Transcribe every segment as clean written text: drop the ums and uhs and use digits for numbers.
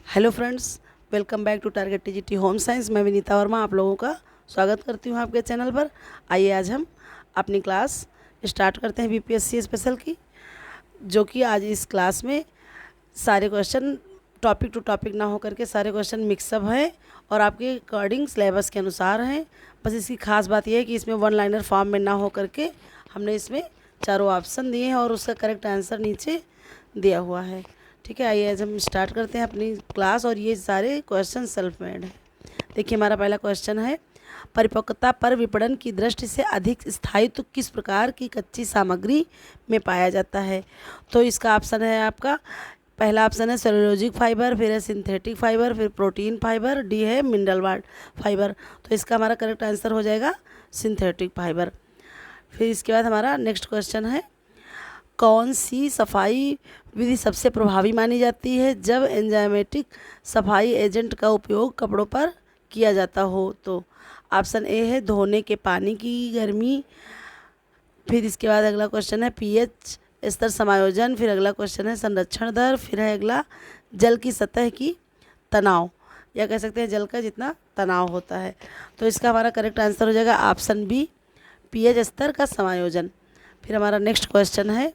Hello friends, welcome back to target TGT home science. मैं विनीता वर्मा आप लोगों का स्वागत करती हूँ आपके चैनल पर। आइए आज हम अपनी क्लास स्टार्ट करते हैं बीपीएससी स्पेशल की, जो कि आज इस क्लास में सारे क्वेश्चन टॉपिक टू टॉपिक ना होकर के सारे क्वेश्चन मिक्सअप हैं और आपके अकॉर्डिंग सिलेबस के अनुसार हैं। बस इसकी खास बात यह है कि इसमें वन लाइनर फॉर्म में ना हो करके हमने इसमें चारों ऑप्शन दिए हैं और उसका करेक्ट आंसर नीचे दिया हुआ है। ठीक है, आइए आज हम स्टार्ट करते हैं अपनी क्लास। और ये सारे क्वेश्चन सेल्फ मेड हैं। देखिए, हमारा पहला क्वेश्चन है, परिपक्वता पर विपणन की दृष्टि से अधिक स्थायित्व किस प्रकार की कच्ची सामग्री में पाया जाता है। तो इसका ऑप्शन है आपका, पहला ऑप्शन है सेलुलोजिक फाइबर, फिर है सिंथेटिक फाइबर, फिर प्रोटीन फाइबर, डी है मिनरल फाइबर। तो इसका हमारा करेक्ट आंसर हो जाएगा सिंथेटिक फाइबर। फिर इसके बाद हमारा नेक्स्ट क्वेश्चन है, कौन सी सफाई विधि सबसे प्रभावी मानी जाती है जब एंजाइमेटिक सफाई एजेंट का उपयोग कपड़ों पर किया जाता हो। तो ऑप्शन ए है धोने के पानी की गर्मी। फिर इसके बाद अगला क्वेश्चन है पीएच स्तर समायोजन। फिर अगला क्वेश्चन है संरक्षण दर। फिर है अगला जल की सतह की तनाव, या कह सकते हैं जल का जितना तनाव होता है। तो इसका हमारा करेक्ट आंसर हो जाएगा ऑप्शन बी, पीएच स्तर का समायोजन। फिर हमारा नेक्स्ट क्वेश्चन है,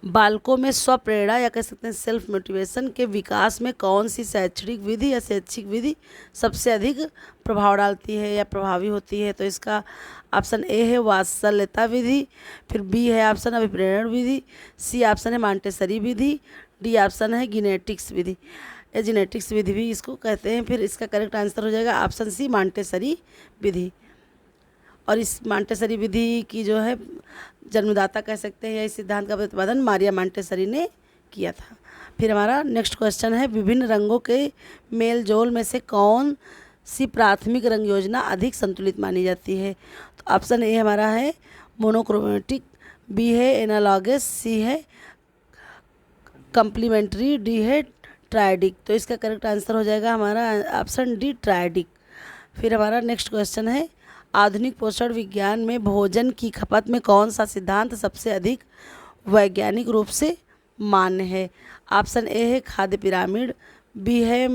बालकों में स्वप्रेरणा या कह सकते हैं सेल्फ मोटिवेशन के विकास में कौन सी शैक्षणिक विधि या शैक्षिक विधि सबसे अधिक प्रभाव डालती है या प्रभावी होती है। तो इसका ऑप्शन ए है वात्सल्यता विधि। फिर बी है ऑप्शन अभिप्रेरण विधि। सी ऑप्शन है मॉन्टेसरी विधि। डी ऑप्शन है जीनेटिक्स विधि, या जीनेटिक्स विधि भी इसको कहते हैं। फिर इसका करेक्ट आंसर हो जाएगा ऑप्शन सी, मॉन्टेसरी विधि। और इस मॉन्टेसरी विधि की जो है जन्मदाता कह सकते हैं, या इस सिद्धांत का प्रतिपादन मारिया मॉन्टेसरी ने किया था। फिर हमारा नेक्स्ट क्वेश्चन है, विभिन्न रंगों के मेल जोल में से कौन सी प्राथमिक रंग योजना अधिक संतुलित मानी जाती है। तो ऑप्शन ए हमारा है मोनोक्रोमेटिक, बी है एनालॉगस, सी है कंप्लीमेंट्री, डी है ट्रायडिक। तो इसका करेक्ट आंसर हो जाएगा हमारा ऑप्शन डी, ट्रायडिक। फिर हमारा नेक्स्ट क्वेश्चन है, आधुनिक पोषण विज्ञान में भोजन की खपत में कौन सा सिद्धांत सबसे अधिक वैज्ञानिक रूप से मान्य है। ऑप्शन ए है खाद्य पिरामिड, बी है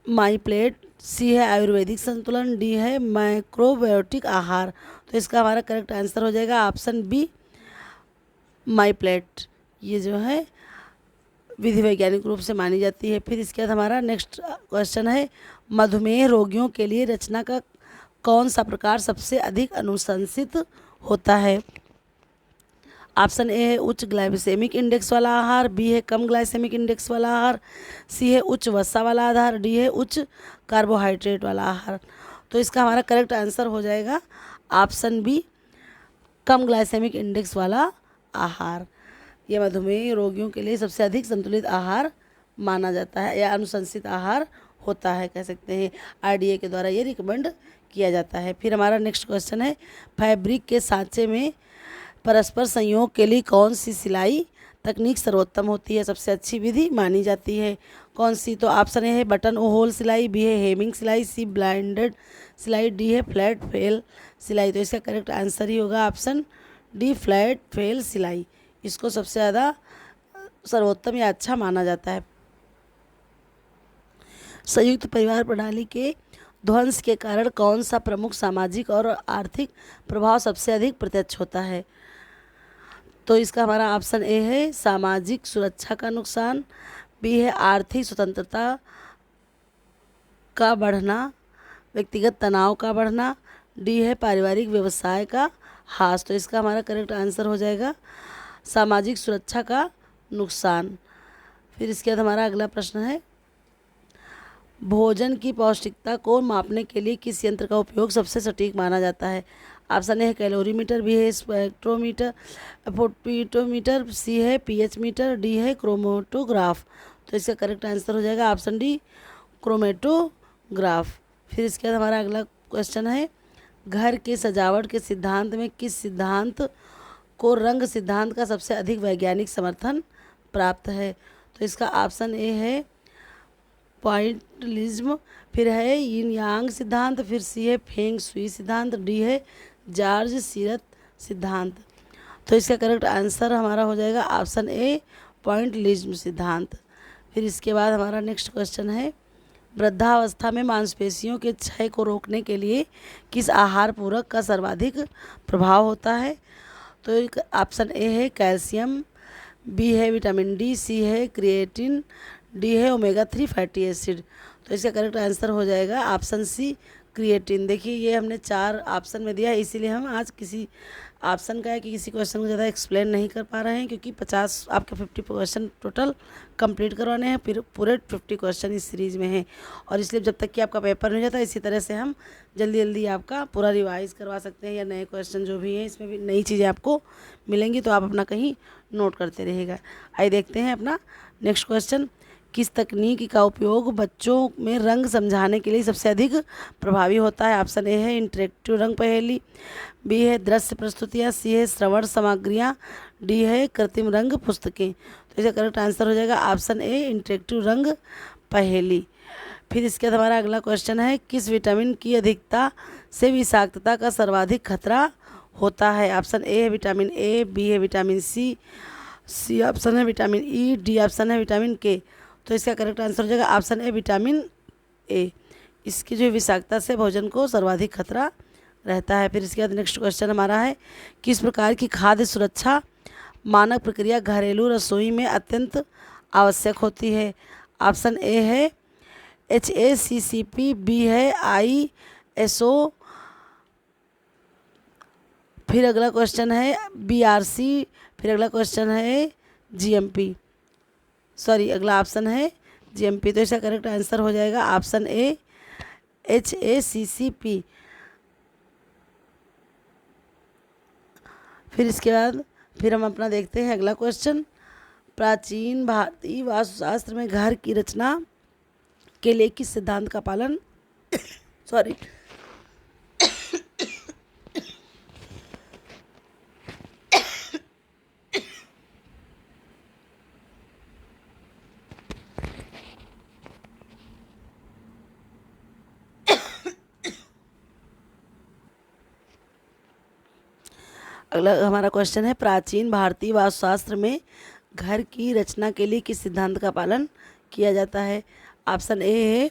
माई प्लेट, सी है आयुर्वेदिक संतुलन, डी है माइक्रोबायोटिक आहार। तो इसका हमारा करेक्ट आंसर हो जाएगा ऑप्शन बी, माई प्लेट। ये जो है विधि वैज्ञानिक रूप से मानी जाती है। फिर इसके बाद हमारा नेक्स्ट क्वेश्चन है, मधुमेह रोगियों के लिए रचना का कौन सा प्रकार सबसे अधिक अनुशंसित होता है। ऑप्शन ए है उच्च ग्लाइसेमिक इंडेक्स वाला आहार, बी है कम ग्लाइसेमिक इंडेक्स वाला आहार, सी है उच्च वसा वाला आहार, डी है उच्च कार्बोहाइड्रेट वाला आहार। तो इसका हमारा करेक्ट आंसर हो जाएगा ऑप्शन बी, कम ग्लाइसेमिक इंडेक्स वाला आहार। यह मधुमेह रोगियों के लिए सबसे अधिक संतुलित आहार माना जाता है, या अनुशंसित आहार होता है, कह सकते हैं आरडीए के द्वारा ये रिकमेंड किया जाता है। फिर हमारा नेक्स्ट क्वेश्चन है, फैब्रिक के सांचे में परस्पर संयोग के लिए कौन सी सिलाई तकनीक सर्वोत्तम होती है, सबसे अच्छी विधि मानी जाती है, कौन सी। तो ऑप्शन ए है बटन होल सिलाई, बी है हेमिंग सिलाई, सी ब्लाइंडेड सिलाई, डी है फ्लैट फेल सिलाई। तो इसका करेक्ट आंसर ही होगा ऑप्शन डी, फ्लैट फेल सिलाई। इसको सबसे ज़्यादा सर्वोत्तम या अच्छा माना जाता है। संयुक्त परिवार प्रणाली के ध्वंस के कारण कौन सा प्रमुख सामाजिक और आर्थिक प्रभाव सबसे अधिक प्रत्यक्ष होता है। तो इसका हमारा ऑप्शन ए है सामाजिक सुरक्षा का नुकसान, बी है आर्थिक स्वतंत्रता का बढ़ना, व्यक्तिगत तनाव का बढ़ना, डी है पारिवारिक व्यवसाय का ह्रास। तो इसका हमारा करेक्ट आंसर हो जाएगा सामाजिक सुरक्षा का नुकसान। फिर इसके बाद हमारा अगला प्रश्न है, भोजन की पौष्टिकता को मापने के लिए किस यंत्र का उपयोग सबसे सटीक माना जाता है। ऑप्शन ए है कैलोरीमीटर, बी है स्पेक्ट्रोमीटर, पोटोमीटर, सी है पीएच मीटर, डी है क्रोमेटोग्राफ। तो इसका करेक्ट आंसर हो जाएगा ऑप्शन डी, क्रोमेटोग्राफ। फिर इसके बाद हमारा अगला क्वेश्चन है, घर के सजावट के सिद्धांत में किस सिद्धांत को रंग सिद्धांत का सबसे अधिक वैज्ञानिक समर्थन प्राप्त है। तो इसका ऑप्शन ए है पॉइंटलिज्म, फिर है यिन यांग सिद्धांत, फिर सी है फेंग सुई सिद्धांत, डी है जॉर्ज सीरत सिद्धांत। तो इसका करेक्ट आंसर हमारा हो जाएगा ऑप्शन ए, पॉइंटलिज्म सिद्धांत। फिर इसके बाद हमारा नेक्स्ट क्वेश्चन है, वृद्धावस्था में मांसपेशियों के क्षय को रोकने के लिए किस आहार पूरक का सर्वाधिक प्रभाव होता है? तो एक ऑप्शन ए है कैल्शियम, बी है विटामिन डी, सी है क्रिएटिन, डी है ओमेगा 3 फैटी एसिड। तो इसका करेक्ट आंसर हो जाएगा ऑप्शन सी क्रिएटिन। देखिए ये हमने 4 ऑप्शन में दिया है, इसीलिए हम आज किसी ऑप्शन का है कि किसी क्वेश्चन को ज़्यादा एक्सप्लेन नहीं कर पा रहे हैं, क्योंकि 50 आपके 50 क्वेश्चन टोटल कंप्लीट करवाने हैं, फिर पूरे 50 क्वेश्चन इस सीरीज़ में हैं। और इसलिए जब तक कि आपका पेपर नहीं हो जाता, इसी तरह से हम जल्दी जल्दी आपका पूरा रिवाइज करवा सकते हैं, या नए क्वेश्चन जो भी हैं इसमें भी नई चीज़ें आपको मिलेंगी, तो आप अपना कहीं नोट करते रहिएगा। आइए देखते हैं अपना नेक्स्ट क्वेश्चन, किस तकनीक का उपयोग बच्चों में रंग समझाने के लिए सबसे अधिक प्रभावी होता है? ऑप्शन ए है इंटरेक्टिव रंग पहेली, बी है दृश्य प्रस्तुतियाँ, सी है श्रवण सामग्रियाँ, डी है कृत्रिम रंग पुस्तकें। तो इसका करेक्ट आंसर हो जाएगा ऑप्शन ए इंटरेक्टिव रंग पहेली। फिर इसके बाद हमारा अगला क्वेश्चन है, किस विटामिन की अधिकता से विषाक्तता का सर्वाधिक खतरा होता है? ऑप्शन ए है विटामिन ए, बी है विटामिन सी, सी ऑप्शन है विटामिन ई, डी ऑप्शन है विटामिन के। तो इसका करेक्ट आंसर हो जाएगा ऑप्शन ए विटामिन ए। इसकी जो विषाक्तता से भोजन को सर्वाधिक खतरा रहता है। फिर इसके बाद नेक्स्ट क्वेश्चन हमारा है, किस प्रकार की खाद्य सुरक्षा मानक प्रक्रिया घरेलू रसोई में अत्यंत आवश्यक होती है? ऑप्शन ए है HACCP, बी है ISO, फिर अगला क्वेश्चन है BRC, फिर अगला क्वेश्चन है GMP, सॉरी अगला ऑप्शन है GMP। तो इसका करेक्ट आंसर हो जाएगा ऑप्शन ए HACCP। फिर इसके बाद फिर हम अपना देखते हैं अगला क्वेश्चन, प्राचीन भारतीय वास्तुशास्त्र में घर की रचना के लिए किस सिद्धांत का पालन सॉरी अगला हमारा क्वेश्चन है, प्राचीन भारतीय वास्तुशास्त्र में घर की रचना के लिए किस सिद्धांत का पालन किया जाता है? ऑप्शन ए है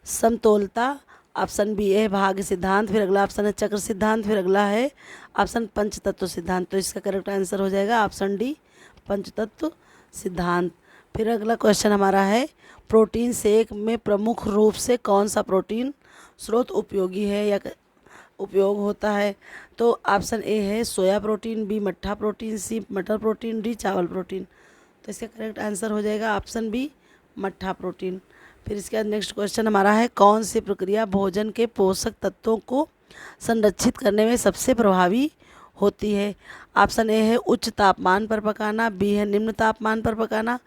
समतोलता, ऑप्शन बी है भाग्य सिद्धांत, फिर अगला ऑप्शन है चक्र सिद्धांत, फिर अगला है ऑप्शन पंचतत्व सिद्धांत। तो इसका करेक्ट आंसर हो जाएगा ऑप्शन डी पंचतत्व सिद्धांत। फिर अगला क्वेश्चन हमारा है, प्रोटीन शेक में प्रमुख रूप से कौन सा प्रोटीन स्रोत उपयोगी है या उपयोग होता है? तो ऑप्शन ए है सोया प्रोटीन, बी मट्ठा प्रोटीन, सी मटर प्रोटीन, डी चावल प्रोटीन। तो इसका करेक्ट आंसर हो जाएगा ऑप्शन बी मट्ठा प्रोटीन। फिर इसके बाद नेक्स्ट क्वेश्चन हमारा है, कौन सी प्रक्रिया भोजन के पोषक तत्वों को संरक्षित करने में सबसे प्रभावी होती है? ऑप्शन ए है उच्च तापमान पर पकाना, बी है निम्न तापमान पर पकाना,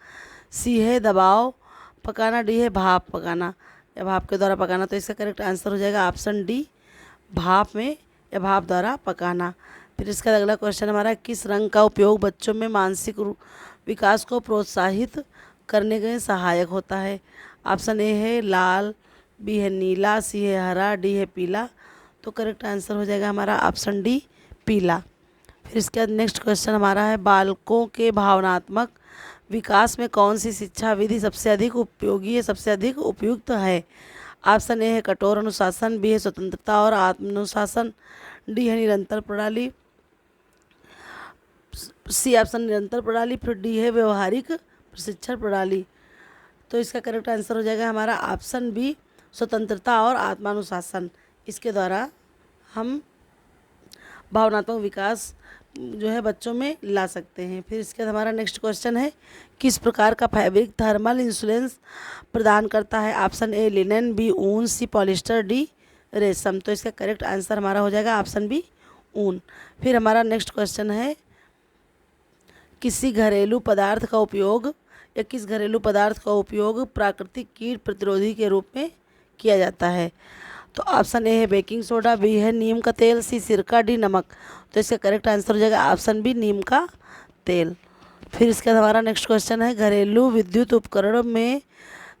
सी है दबाव पकाना, डी है भाप पकाना या भाप के द्वारा पकाना। तो इसका करेक्ट आंसर हो जाएगा ऑप्शन डी भाप में या भाप द्वारा पकाना। फिर इसका अगला क्वेश्चन हमारा, किस रंग का उपयोग बच्चों में मानसिक विकास को प्रोत्साहित करने के सहायक होता है? ऑप्शन ए है लाल, बी है नीला, सी है हरा, डी है पीला। तो करेक्ट आंसर हो जाएगा हमारा ऑप्शन डी पीला। फिर इसके बाद नेक्स्ट क्वेश्चन हमारा है, बालकों के भावनात्मक विकास में कौन सी शिक्षा विधि सबसे अधिक उपयोगी है, सबसे अधिक उपयुक्त है? ऑप्शन ए है कठोर अनुशासन, बी है स्वतंत्रता और आत्मानुशासन, डी है निरंतर प्रणाली, सी ऑप्शन निरंतर प्रणाली, फिर डी है व्यवहारिक प्रशिक्षण प्रणाली। तो इसका करेक्ट आंसर हो जाएगा हमारा ऑप्शन बी स्वतंत्रता और आत्मानुशासन। इसके द्वारा हम भावनात्मक विकास जो है बच्चों में ला सकते हैं। फिर इसके बाद हमारा नेक्स्ट क्वेश्चन है, किस प्रकार का फैब्रिक थर्मल इंसुलेंस प्रदान करता है? ऑप्शन ए लिनन, बी ऊन, सी पॉलिस्टर, डी रेशम। तो इसका करेक्ट आंसर हमारा हो जाएगा ऑप्शन बी ऊन। फिर हमारा नेक्स्ट क्वेश्चन है, किसी घरेलू पदार्थ का उपयोग या किस घरेलू पदार्थ का उपयोग प्राकृतिक कीट प्रतिरोधी के रूप में किया जाता है? तो ऑप्शन ए है बेकिंग सोडा, बी है नीम का तेल, सी सिरका, डी नमक। तो इसका करेक्ट आंसर हो जाएगा ऑप्शन बी नीम का तेल। फिर इसके बाद हमारा नेक्स्ट क्वेश्चन है, घरेलू विद्युत उपकरण में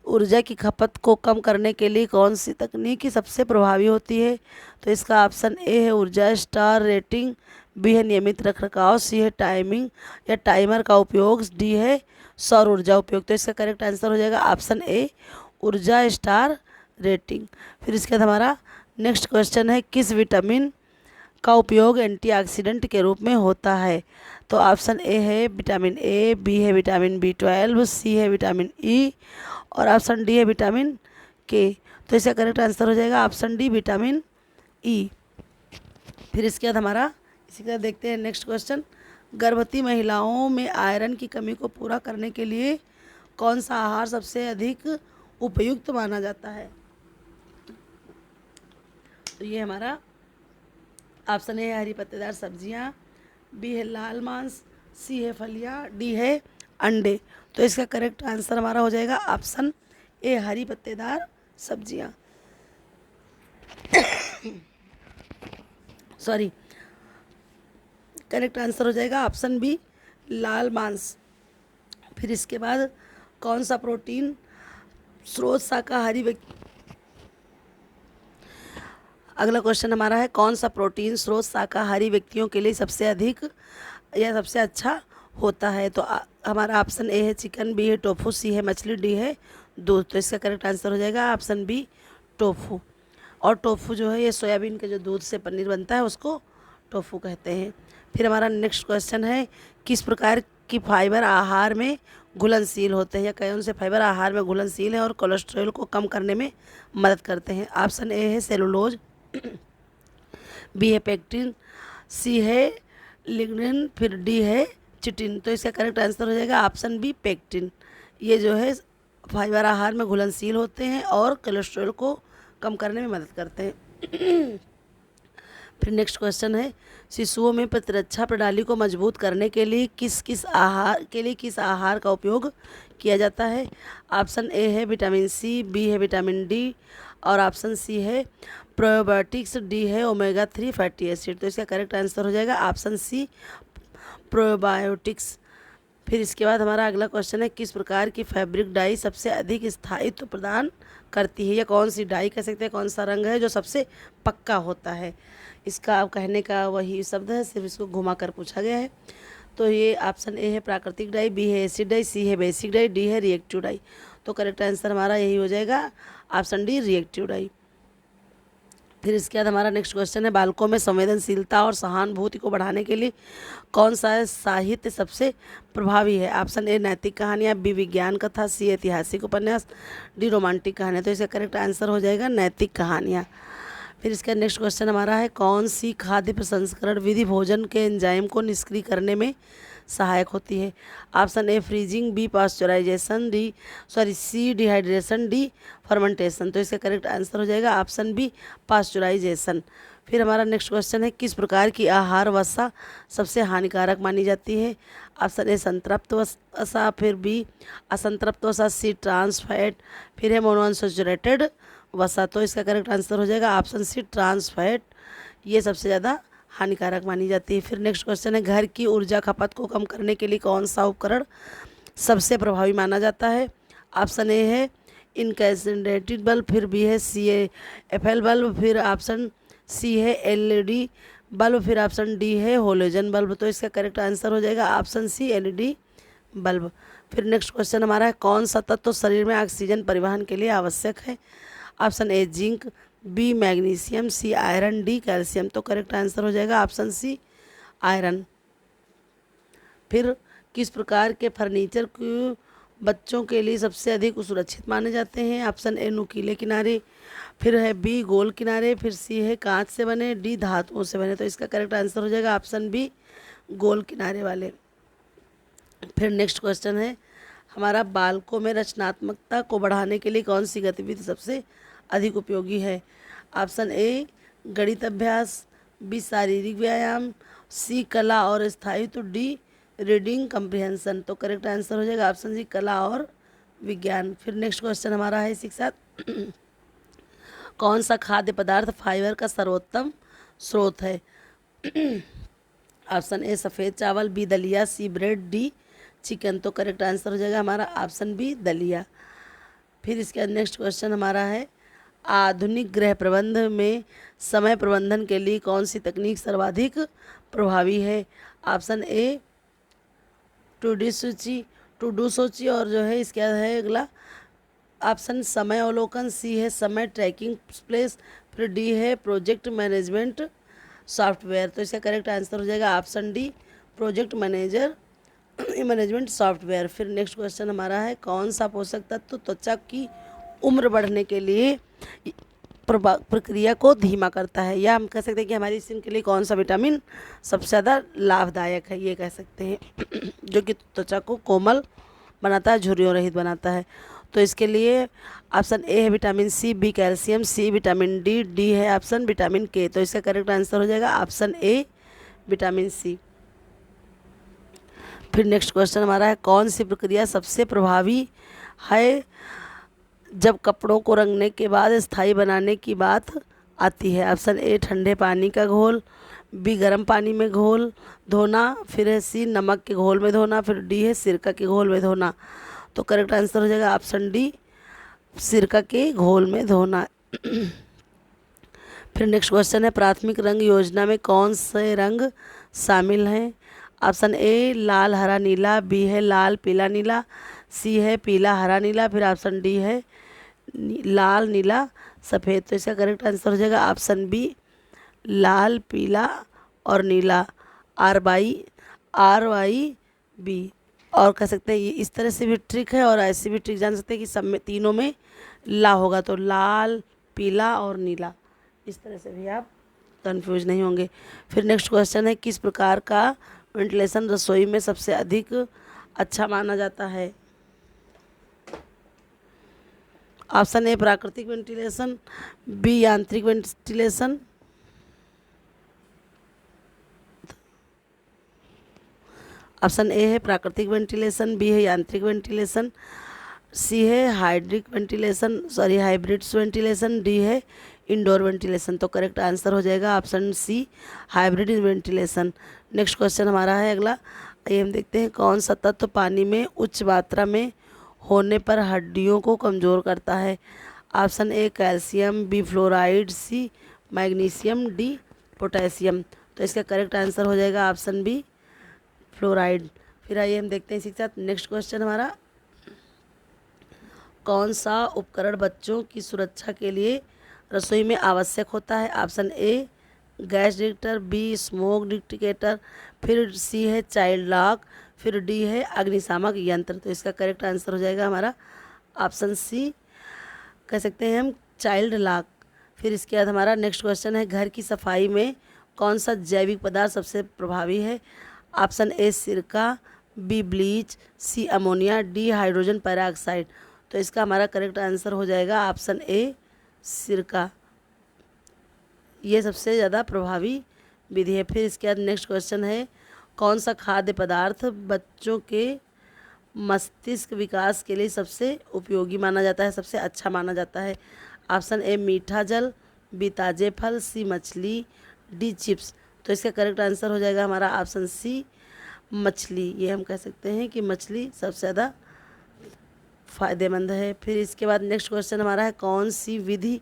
ऊर्जा की खपत को कम करने के लिए कौन सी तकनीक सबसे प्रभावी होती है? तो इसका ऑप्शन ए है ऊर्जा स्टार रेटिंग, बी है नियमित रखरखाव, सी है टाइमिंग या टाइमर का उपयोग, डी है सौर ऊर्जा उपयोग। तो इसका करेक्ट आंसर हो जाएगा ऑप्शन ए ऊर्जा स्टार रेटिंग। फिर इसके बाद हमारा नेक्स्ट क्वेश्चन है किस विटामिन का उपयोग एंटीऑक्सीडेंट के रूप में होता है। तो ऑप्शन ए है विटामिन ए, बी है विटामिन बी 12, सी है विटामिन ई और ऑप्शन डी है विटामिन के। तो इसका करेक्ट आंसर हो जाएगा ऑप्शन डी विटामिन ई। फिर इसके बाद हमारा इसी का देखते हैं नेक्स्ट क्वेश्चन, गर्भवती महिलाओं में आयरन की कमी को पूरा करने के लिए कौन सा आहार सबसे अधिक उपयुक्त माना जाता है। तो ये हमारा ऑप्शन ए है हरी पत्तेदार सब्जियां, बी है लाल मांस, सी है फलियां, डी है अंडे। तो इसका करेक्ट आंसर हमारा हो जाएगा ऑप्शन ए हरी पत्तेदार सब्जियां। सॉरी, करेक्ट आंसर हो जाएगा ऑप्शन बी लाल मांस। फिर इसके बाद कौन सा प्रोटीन स्रोत शाकाहारी व्यक्ति, अगला क्वेश्चन हमारा है कौन सा प्रोटीन स्रोत शाकाहारी व्यक्तियों के लिए सबसे अधिक या सबसे अच्छा होता है। तो हमारा ऑप्शन ए है चिकन, बी है टोफू, सी है मछली, डी है दूध। तो इसका करेक्ट आंसर हो जाएगा ऑप्शन बी टोफू। और टोफू जो है ये सोयाबीन के जो दूध से पनीर बनता है उसको टोफू कहते हैं। फिर हमारा नेक्स्ट क्वेश्चन है किस प्रकार की फाइबर आहार में घुलनशील होते हैं या कौन से फाइबर आहार में घुलनशील है और कोलेस्ट्रॉल को कम करने में मदद करते हैं। ऑप्शन ए है सेलुलोज, बी है पेक्टिन, सी है लिग्निन, फिर डी है चिटिन। तो इसका करेक्ट आंसर हो जाएगा ऑप्शन बी पेक्टिन। ये जो है फाइबर आहार में घुलनशील होते हैं और कोलेस्ट्रॉल को कम करने में मदद करते हैं। फिर नेक्स्ट क्वेश्चन है शिशुओं में प्रतिरक्षा प्रणाली को मजबूत करने के लिए किस आहार का उपयोग किया जाता है। ऑप्शन ए है विटामिन सी, बी है विटामिन डी और ऑप्शन सी है प्रोबायोटिक्स, डी है ओमेगा 3 फैटी एसिड। तो इसका करेक्ट आंसर हो जाएगा ऑप्शन सी प्रोबायोटिक्स। फिर इसके बाद हमारा अगला क्वेश्चन है किस प्रकार की फैब्रिक डाई सबसे अधिक स्थायित्व प्रदान करती है या कौन सी डाई कह सकते हैं, कौन सा रंग है जो सबसे पक्का होता है। इसका कहने का वही शब्द है, सिर्फ इसको घुमा कर पूछा गया है। तो ये ऑप्शन ए है प्राकृतिक डाई, बी है एसिड डाई, सी है बेसिक डाई, डी है रिएक्टिव डाई। तो करेक्ट आंसर हमारा यही हो जाएगा ऑप्शन डी रिएक्टिव डाई। फिर इसके बाद हमारा नेक्स्ट क्वेश्चन है बालकों में संवेदनशीलता और सहानुभूति को बढ़ाने के लिए कौन सा साहित्य सबसे प्रभावी है। ऑप्शन ए नैतिक कहानियाँ, बी विज्ञान कथा, सी ऐतिहासिक उपन्यास, डी रोमांटिक कहानियाँ। तो इसका करेक्ट आंसर हो जाएगा नैतिक कहानियाँ। फिर इसका नेक्स्ट क्वेश्चन हमारा है कौन सी खाद्य प्रसंस्करण विधि भोजन के एंजाइम को निष्क्रिय करने में सहायक होती है। Option A freezing, B pasteurization, C dehydration, D fermentation. तो इसका करेक्ट आंसर हो जाएगा ऑप्शन बी पास्चराइजेशन। फिर हमारा नेक्स्ट क्वेश्चन है किस प्रकार की आहार वसा सबसे हानिकारक मानी जाती है। ऑप्शन ए संतृप्त वसा, फिर बी असंतृप्त वसा, सी ट्रांस फैट, फिर है मोनोअनसैचुरेटेड वसा। तो इसका करेक्ट आंसर हो जाएगा ऑप्शन सी ट्रांस फैट, ये सबसे ज़्यादा हानिकारक मानी जाती है। फिर नेक्स्ट क्वेश्चन है घर की ऊर्जा खपत को कम करने के लिए कौन सा उपकरण सबसे प्रभावी माना जाता है। ऑप्शन ए है इनकैंडिडेटेड बल्ब, फिर बी है CFL बल्ब, फिर ऑप्शन सी है LED बल्ब, फिर ऑप्शन डी है होलोजन बल्ब। तो इसका करेक्ट आंसर हो जाएगा ऑप्शन सी LED बल्ब। फिर नेक्स्ट क्वेश्चन हमारा है कौन सा तत्व शरीर में ऑक्सीजन परिवहन के लिए आवश्यक है। Option A zinc, B magnesium, C iron, D calcium. तो करेक्ट आंसर हो जाएगा ऑप्शन सी आयरन। फिर किस प्रकार के फर्नीचर को बच्चों के लिए सबसे अधिक सुरक्षित माने जाते हैं। ऑप्शन ए नुकीले किनारे, फिर है बी गोल किनारे, फिर सी है कांच से बने, डी धातुओं से बने। तो इसका करेक्ट आंसर हो जाएगा ऑप्शन बी गोल किनारे वाले। फिर नेक्स्ट क्वेश्चन है हमारा बालकों में रचनात्मकता को बढ़ाने के लिए कौन सी गतिविधि सबसे अधिक उपयोगी है। ऑप्शन ए गणित अभ्यास, बी शारीरिक व्यायाम, सी कला और स्थायित्व, डी रीडिंग कम्प्रिहेंशन। तो करेक्ट आंसर हो जाएगा ऑप्शन सी कला और विज्ञान। फिर नेक्स्ट क्वेश्चन हमारा है इसी के साथ कौन सा खाद्य पदार्थ फाइबर का सर्वोत्तम स्रोत है। ऑप्शन ए सफ़ेद चावल, बी दलिया, सी ब्रेड, डी चिकन। तो करेक्ट आंसर हो जाएगा हमारा ऑप्शन बी दलिया। फिर इसके नेक्स्ट क्वेश्चन हमारा है आधुनिक गृह प्रबंध में समय प्रबंधन के लिए कौन सी तकनीक सर्वाधिक प्रभावी है? ऑप्शन ए टू डू सूची, और जो है इसके बाद है अगला ऑप्शन समय अवलोकन, सी है समय ट्रैकिंग प्लेस, फिर डी है प्रोजेक्ट मैनेजमेंट सॉफ्टवेयर। तो इसका करेक्ट आंसर हो जाएगा option D project management software. फिर नेक्स्ट क्वेश्चन हमारा है कौन सा पोषक तत्व त्वचा की उम्र बढ़ने के लिए प्रक्रिया को धीमा करता है, या हम कह सकते हैं कि हमारी स्किन के लिए कौन सा विटामिन सबसे ज़्यादा लाभदायक है, ये कह सकते हैं जो कि त्वचा को कोमल बनाता है, झुर्रियों रहित बनाता है। तो इसके लिए ऑप्शन ए है vitamin C, B calcium, C vitamin D, D है ऑप्शन विटामिन के। तो इसका करेक्ट आंसर हो जाएगा ऑप्शन ए विटामिन सी। फिर नेक्स्ट क्वेश्चन हमारा है कौन सी प्रक्रिया सबसे प्रभावी है जब कपड़ों को रंगने के बाद स्थायी बनाने की बात आती है? ऑप्शन ए ठंडे पानी का घोल, बी गर्म पानी में घोल धोना, फिर है सी नमक के घोल में धोना, फिर डी है सिरका के घोल में धोना। तो करेक्ट आंसर हो जाएगा ऑप्शन डी सिरका के घोल में धोना। फिर नेक्स्ट क्वेश्चन है प्राथमिक रंग योजना में कौन से रंग शामिल हैं? ऑप्शन ए लाल हरा नीला, बी है लाल पीला नीला, सी है पीला हरा नीला, फिर ऑप्शन डी है लाल नीला सफ़ेद। तो इसका करेक्ट आंसर हो जाएगा ऑप्शन बी लाल पीला और नीला, आर वाई बी। और कह सकते हैं ये इस तरह से भी ट्रिक है, और ऐसी भी ट्रिक जान सकते हैं कि सब में तीनों में ला होगा, तो लाल पीला और नीला, इस तरह से भी आप कंफ्यूज नहीं होंगे। फिर नेक्स्ट क्वेश्चन है किस प्रकार का वेंटिलेशन रसोई में सबसे अधिक अच्छा माना जाता है? ऑप्शन ए प्राकृतिक वेंटिलेशन, बी यांत्रिक वेंटिलेशन, ऑप्शन ए है प्राकृतिक वेंटिलेशन, बी है यांत्रिक वेंटिलेशन, सी है हाइब्रिड्स वेंटिलेशन, डी है इंडोर वेंटिलेशन। तो करेक्ट आंसर हो जाएगा option C hybrid ventilation. Next question हमारा है अगला, आइए हम देखते हैं कौन सा तत्व पानी में उच्च मात्रा में होने पर हड्डियों को कमज़ोर करता है? Option A calcium, B fluoride, C magnesium, D potassium. तो इसका करेक्ट आंसर हो जाएगा ऑप्शन बी फ्लोराइड। फिर आइए हम देखते हैं इसी के साथ नेक्स्ट क्वेश्चन हमारा, कौन सा उपकरण बच्चों की सुरक्षा के लिए रसोई में आवश्यक होता है? Option A gas detector, B smoke detector, फिर सी है चाइल्ड लॉक, फिर डी है अग्निशामक यंत्र। तो इसका करेक्ट आंसर हो जाएगा हमारा ऑप्शन सी कह सकते हैं हम चाइल्ड लॉक। फिर इसके बाद हमारा नेक्स्ट क्वेश्चन है घर की सफाई में कौन सा जैविक पदार्थ सबसे प्रभावी है? ऑप्शन ए सिरका, बी ब्लीच, सी अमोनिया, डी हाइड्रोजन पेरोक्साइड। तो इसका हमारा करेक्ट आंसर हो जाएगा ऑप्शन ए सिरका, ये सबसे ज़्यादा प्रभावी विधि है। फिर इसके बाद नेक्स्ट क्वेश्चन है कौन सा खाद्य पदार्थ बच्चों के मस्तिष्क विकास के लिए सबसे उपयोगी माना जाता है, सबसे अच्छा माना जाता है? ऑप्शन ए मीठा जल, बी ताजे फल, सी मछली, डी चिप्स। तो इसका करेक्ट आंसर हो जाएगा हमारा ऑप्शन सी मछली। ये हम कह सकते हैं कि मछली सबसे ज़्यादा फ़ायदेमंद है। फिर इसके बाद नेक्स्ट क्वेश्चन हमारा है कौन सी विधि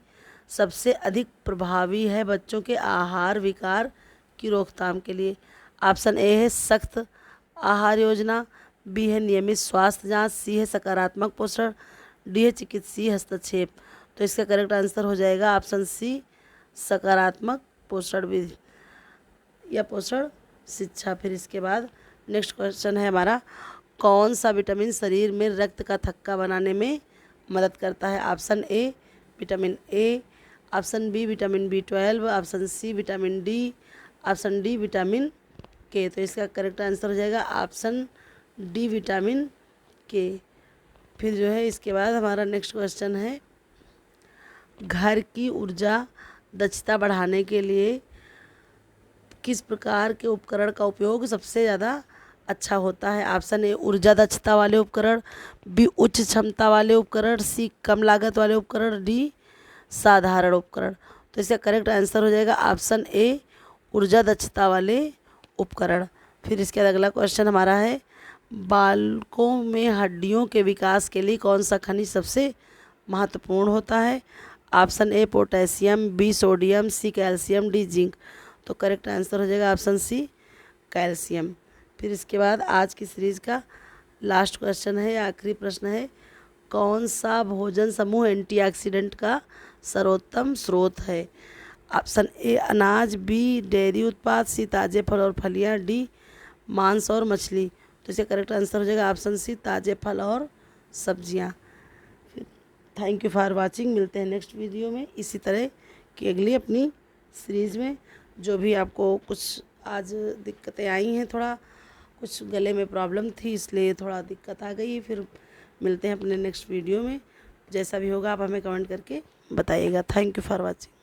सबसे अधिक प्रभावी है बच्चों के आहार विकार की रोकथाम के लिए? ऑप्शन ए है सख्त आहार योजना, बी है नियमित स्वास्थ्य जांच, सी है सकारात्मक पोषण, डी है चिकित्सीय हस्तक्षेप। तो इसका करेक्ट आंसर हो जाएगा ऑप्शन सी सकारात्मक पोषण विधि या पोषण शिक्षा। फिर इसके बाद नेक्स्ट क्वेश्चन है हमारा कौन सा विटामिन शरीर में रक्त का थक्का बनाने में मदद करता है? Option A vitamin A, option B vitamin B12, option C vitamin D, option D vitamin K. तो इसका करेक्ट आंसर हो जाएगा ऑप्शन डी विटामिन के। फिर जो है इसके बाद हमारा नेक्स्ट क्वेश्चन है घर की ऊर्जा दक्षता बढ़ाने के लिए किस प्रकार के उपकरण का उपयोग सबसे ज़्यादा अच्छा होता है? ऑप्शन ए ऊर्जा दक्षता वाले उपकरण, बी उच्च क्षमता वाले उपकरण, सी कम लागत वाले उपकरण, डी साधारण उपकरण। तो इसका करेक्ट आंसर हो जाएगा ऑप्शन ए ऊर्जा दक्षता वाले उपकरण। फिर इसके बाद अगला क्वेश्चन हमारा है बालकों में हड्डियों के विकास के लिए कौन सा खनिज सबसे महत्वपूर्ण होता है? Option A potassium, B sodium, C calcium, D zinc. तो करेक्ट आंसर हो जाएगा ऑप्शन सी कैल्शियम। फिर इसके बाद आज की सीरीज़ का लास्ट क्वेश्चन है, आखिरी प्रश्न है, कौन सा भोजन समूह एंटीऑक्सीडेंट का सर्वोत्तम स्रोत है? ऑप्शन ए अनाज, बी डेयरी उत्पाद, सी ताज़े फल और फलियां, डी मांस और मछली। तो इसका करेक्ट आंसर हो जाएगा ऑप्शन सी ताज़े फल और सब्जियां। Thank you for watching. मिलते हैं नेक्स्ट वीडियो में इसी तरह की अगली अपनी सीरीज़ में। जो भी आपको कुछ आज दिक्कतें आई हैं, थोड़ा कुछ गले में प्रॉब्लम थी इसलिए थोड़ा दिक्कत आ गई। फिर मिलते हैं अपने नेक्स्ट वीडियो में। जैसा भी होगा आप हमें कमेंट करके बताइएगा। Thank you for watching.